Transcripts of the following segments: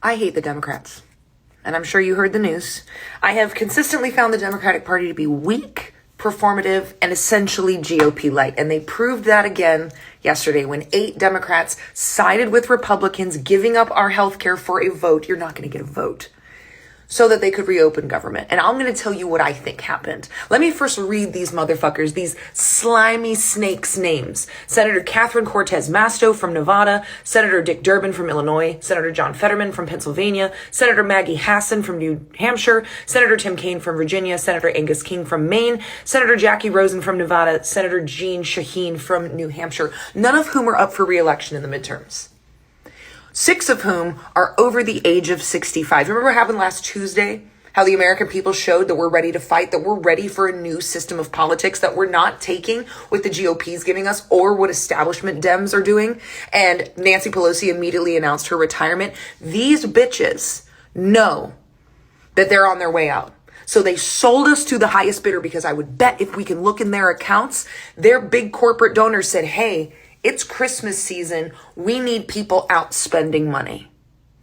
I hate the Democrats. And I'm sure you heard the news. I have consistently found the Democratic Party to be weak, performative, and essentially GOP light. And they proved that again yesterday when 8 Democrats sided with Republicans giving up our health care for a vote. You're not going to get a vote. So that they could reopen government. And I'm going to tell you what I think happened. Let me first read these motherfuckers, these slimy snakes' names. Senator Catherine Cortez Masto from Nevada, Senator Dick Durbin from Illinois, Senator John Fetterman from Pennsylvania, Senator Maggie Hassan from New Hampshire, Senator Tim Kaine from Virginia, Senator Angus King from Maine, Senator Jackie Rosen from Nevada, Senator Jean Shaheen from New Hampshire, none of whom are up for re-election in the midterms. 6 of whom are over the age of 65. Remember what happened last Tuesday? How the American people showed that we're ready to fight, that we're ready for a new system of politics, that we're not taking what the GOP is giving us or what establishment Dems are doing. And Nancy Pelosi immediately announced her retirement. These bitches know that they're on their way out. So they sold us to the highest bidder because I would bet if we can look in their accounts, their big corporate donors said, hey, it's Christmas season. We need people out spending money.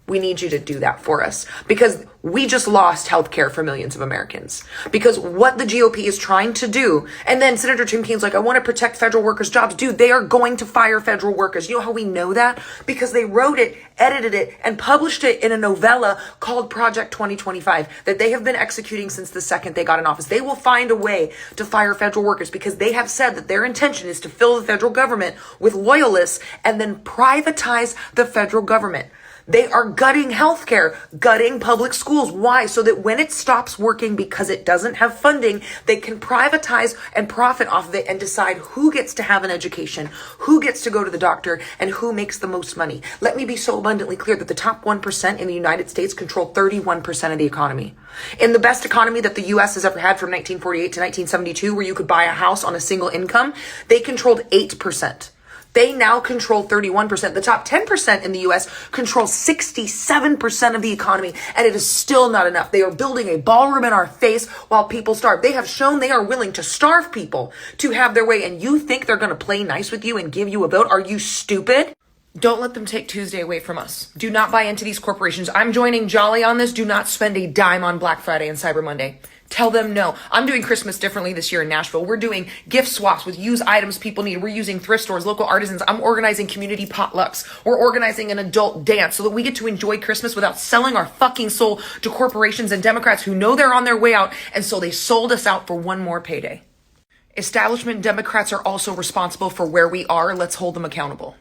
We need you to do that for us because we just lost healthcare for millions of Americans. Because what the GOP is trying to do, and then Senator Tim Kaine's like, I want to protect federal workers' jobs. Dude, they are going to fire federal workers. You know how we know that? Because they wrote it, edited it, and published it in a novella called Project 2025 that they have been executing since the second they got in office. They will find a way to fire federal workers because they have said that their intention is to fill the federal government with loyalists and then privatize the federal government. They are gutting healthcare, gutting public schools. Why? So that when it stops working because it doesn't have funding, they can privatize and profit off of it and decide who gets to have an education, who gets to go to the doctor, and who makes the most money. Let me be so abundantly clear that the top 1% in the United States control 31% of the economy. In the best economy that the U.S. has ever had from 1948 to 1972, where you could buy a house on a single income, they controlled 8%. They now control 31%. The top 10% in the US control 67% of the economy, and it is still not enough. They are building a ballroom in our face while people starve. They have shown they are willing to starve people to have their way, and you think they're going to play nice with you and give you a vote? Are you stupid? Don't let them take Tuesday away from us. Do not buy into these corporations. I'm joining Jolly on this. Do not spend a dime on Black Friday and Cyber Monday. Tell them no. I'm doing Christmas differently this year in Nashville. We're doing gift swaps with used items people need. We're using thrift stores, local artisans. I'm organizing community potlucks. We're organizing an adult dance so that we get to enjoy Christmas without selling our fucking soul to corporations and Democrats who know they're on their way out. And so they sold us out for one more payday. Establishment Democrats are also responsible for where we are. Let's hold them accountable.